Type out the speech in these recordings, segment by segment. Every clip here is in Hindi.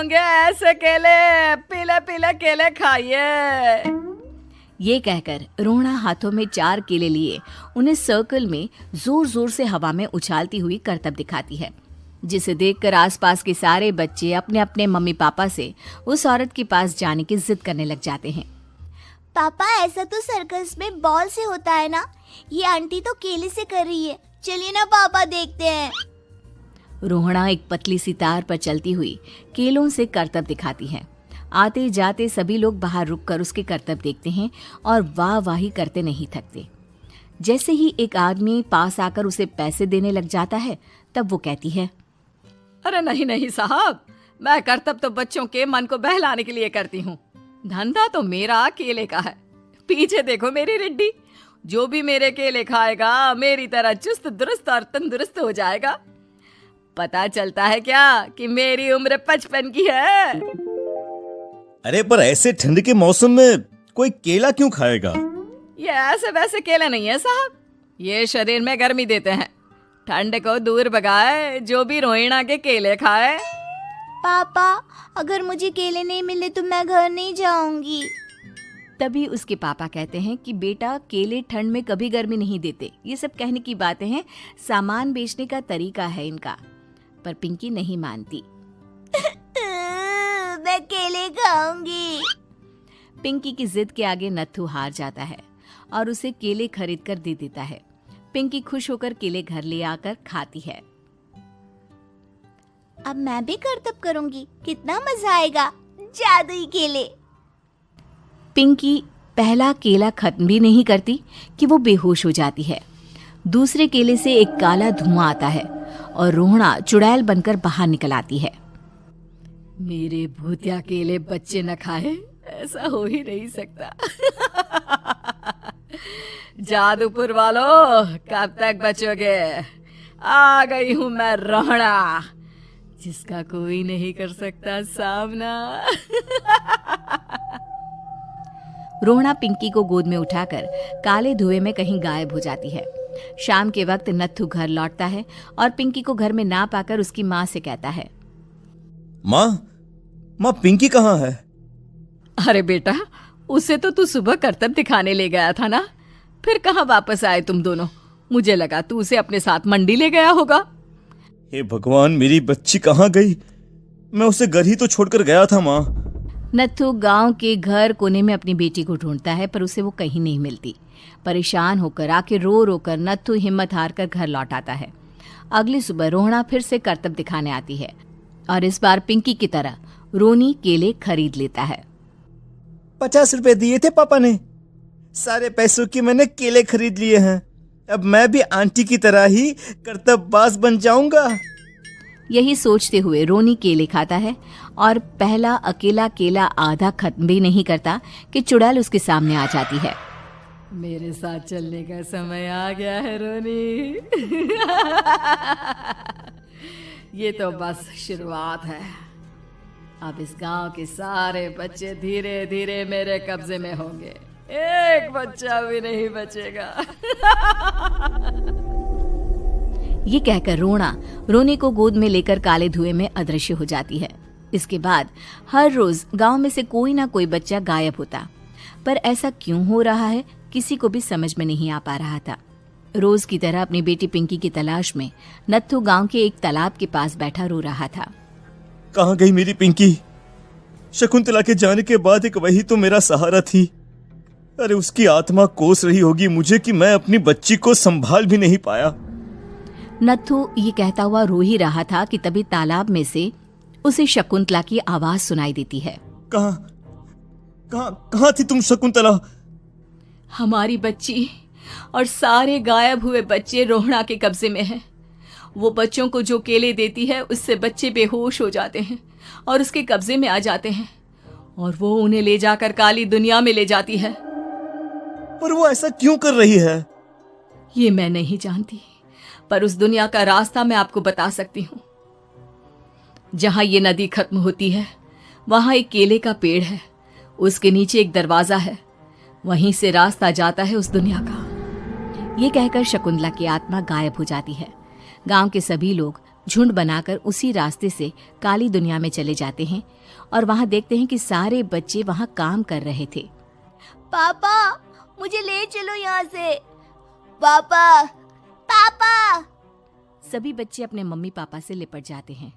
होंगे ऐसे केले, पीले पीले केले खाइए। ये कहकर रोहना हाथों में 4 केले लिए उन्हें सर्कल में जोर जोर से हवा में उछालती हुई करतब दिखाती है, जिसे देखकर आसपास के सारे बच्चे अपने अपने मम्मी पापा से उस औरत के पास जाने की जिद करने लग जाते हैं। पापा, ऐसा तो सर्कस में बॉल से होता है ना, ये आंटी तो केले से कर रही है। चलिए ना पापा, देखते हैं। रोहना एक पतली सी तार पर चलती हुई केलों से करतब दिखाती है। आते जाते सभी लोग बाहर रुककर उसके करतब देखते हैं और वाह वाही करते नहीं थकते। जैसे ही एक आदमी पास आकर उसे पैसे देने लग जाता है, तब वो कहती है, अरे नहीं नहीं साहब, मैं करतब तो बच्चों के मन को बहलाने के लिए करती हूँ। धंधा तो मेरा केले का है। पीछे देखो मेरी रिड्डी, जो भी मेरे केले खाएगा मेरी तरह चुस्त दुरुस्त और तंदुरुस्त हो जाएगा। पता चलता है क्या कि मेरी उम्र 55 की है। अरे पर ऐसे ठंड के मौसम में कोई केला क्यों खाएगा? ये ऐसे वैसे केले नहीं है साहब, ये शरीर में गर्मी देते हैं। ठंड को दूर भगाए जो भी रोहिणा के केले खाए। पापा, अगर मुझे केले नहीं मिले तो मैं घर नहीं जाऊंगी। तभी उसके पापा कहते हैं कि बेटा, केले ठंड में कभी गर्मी नहीं देते। ये सब कहने की बातें हैं, सामान बेचने का तरीका है इनका। पर पिंकी नहीं मानती। मैं केले खाऊंगी। पिंकी की जिद के आगे नत्थू हार जाता है और उसे केले खरीद कर दे देता है। पिंकी खुश होकर केले घर ले आकर खाती है। अब मैं भी करतब करूंगी, कितना मजा आएगा। जादुई केले। पिंकी पहला केला खत्म भी नहीं करती कि वो बेहोश हो जाती है। दूसरे केले से एक काला धुआं आता है और रोहना चुड़ैल बनकर बाहर निकल आती है। मेरे भूतिया केले बच्चे न खाए, ऐसा हो ही नहीं सकता। जादूपुर वालों, कब तक बचोगे? आ गई हूं मैं रोहना, जिसका कोई नहीं कर सकता सामना। रोहना पिंकी को गोद में उठाकर काले धुएं में कहीं गायब हो जाती है। शाम के वक्त नत्थू घर लौटता है और पिंकी को घर में ना पाकर उसकी माँ से कहता है, माँ पिंकी कहाँ है? अरे बेटा, उसे तो तू सुबह करतब दिखाने ले गया था ना, फिर कहाँ वापस आए तुम दोनों? मुझे लगा तू उसे अपने साथ मंडी ले गया होगा। हे भगवान, मेरी बच्ची कहाँ गई? मैं उसे घर ही तो छोड़कर गया था माँ। नत्थू गांव के घर कोने में अपनी बेटी को ढूंढता है, पर उसे वो कहीं नहीं मिलती। परेशान होकर आखिर रो रो कर नत्थू हिम्मत हार कर घर लौट आता है। अगली सुबह रोहना फिर से करतब दिखाने आती है और इस बार पिंकी की तरह रोनी केले खरीद लेता है। 50 रुपए दिए थे पापा ने, सारे पैसों की मैंने केले खरीद लिए हैं। अब मैं भी आंटी की तरह ही करतबबाज बन जाऊंगा। यही सोचते हुए रोनी केले खाता है और पहला अकेला केला आधा खत्म भी नहीं करता कि चुड़ैल उसके सामने आ जाती है। मेरे साथ चलने का समय आ गया है रोनी। ये तो बस शुरुआत है। अब इस गांव के सारे बच्चे धीरे धीरे मेरे कब्जे में होंगे, एक बच्चा भी नहीं बचेगा। ये कहकर रोनी को गोद में लेकर काले धुएं में अदृश्य हो जाती है। इसके बाद हर रोज गांव में से कोई ना कोई बच्चा गायब होता, पर ऐसा क्यों हो रहा है किसी को भी समझ में नहीं आ पा रहा था। रोज की तरह अपनी बेटी पिंकी की तलाश में नत्थू गांव के एक तालाब के पास बैठा रो रहा था। कहाँ गई मेरी पिंकी? शकुंतला के जाने के बाद एक वही तो मेरा सहारा थी। अरे उसकी आत्मा कोस रही होगी मुझे कि मैं अपनी बच्ची को संभाल भी नहीं पाया। नत्थू ये कहता हुआ रो ही रहा था कि तभी तालाब में से उसे शकुंतला की आवाज सुनाई देती है। कहाँ थी तुम शकुंतला? हमारी बच्ची और सारे गायब हुए बच्चे रोहना के कब्जे में हैं। वो बच्चों को जो केले देती है उससे बच्चे बेहोश हो जाते हैं और उसके कब्जे में आ जाते हैं और वो उन्हें ले जाकर काली दुनिया में ले जाती है। पर वो ऐसा क्यों कर रही है? ये मैं नहीं जानती, पर उस दुनिया का रास्ता मैं आपको बता सकती हूँ। जहां ये नदी खत्म होती है वहां एक केले का पेड़ है, उसके नीचे एक दरवाजा है, वहीं से रास्ता जाता है उस दुनिया का। ये कहकर शकुंतला की आत्मा गायब हो जाती है। गांव के सभी लोग झुंड बनाकर उसी रास्ते से काली दुनिया में चले जाते हैं और वहां देखते हैं कि सारे बच्चे वहां काम कर रहे थे। पापा मुझे ले चलो यहाँ से। पापा पापा। सभी बच्चे अपने मम्मी पापा से लिपट जाते हैं।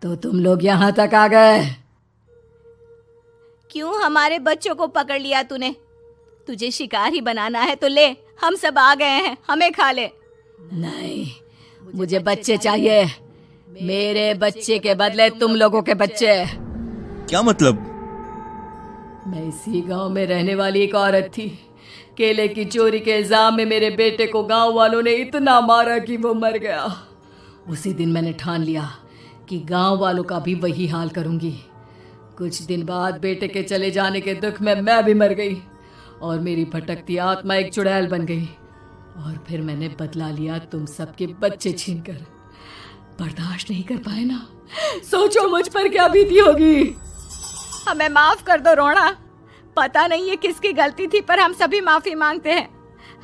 तो तुम लोग यहाँ तक आ गए? क्यों हमारे बच्चों को पकड़ लिया तूने? तुझे शिकार ही बनाना है तो ले, हम सब आ गए हैं, हमें खा ले। नहीं, मुझे बच्चे चाहिए। मेरे बच्चे के बदले तुम लोगों के बच्चे। क्या मतलब? मैं इसी गांव में रहने वाली एक औरत थी। केले की चोरी के इल्जाम में मेरे बेटे को गांव वालों ने इतना मारा कि वो मर गया। उसी दिन मैंने ठान लिया कि गांव वालों का भी वही हाल करूंगी। कुछ दिन बाद बेटे के चले जाने के दुख में मैं भी मर गई और मेरी भटकती आत्मा एक चुड़ैल बन गई। और फिर मैंने बदला लिया तुम सबके बच्चे छीनकर। बर्दाश्त नहीं कर पाए ना? सोचो मुझ पर क्या बीती होगी। हमें माफ कर दो रोना। पता नहीं ये किसकी गलती थी, पर हम सभी माफी मांगते हैं।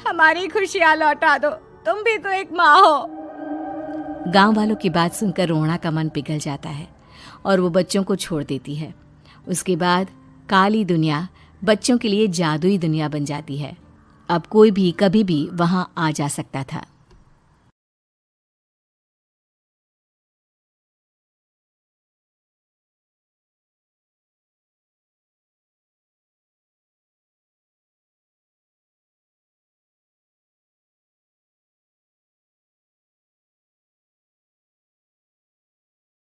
हमारी खुशियां लौटा दो, तुम भी तो एक माँ हो। गांव वालों की बात सुनकर रोहना का मन पिघल जाता है और वो बच्चों को छोड़ देती है। उसके बाद काली दुनिया बच्चों के लिए जादुई दुनिया बन जाती है। अब कोई भी कभी भी वहां आ जा सकता था।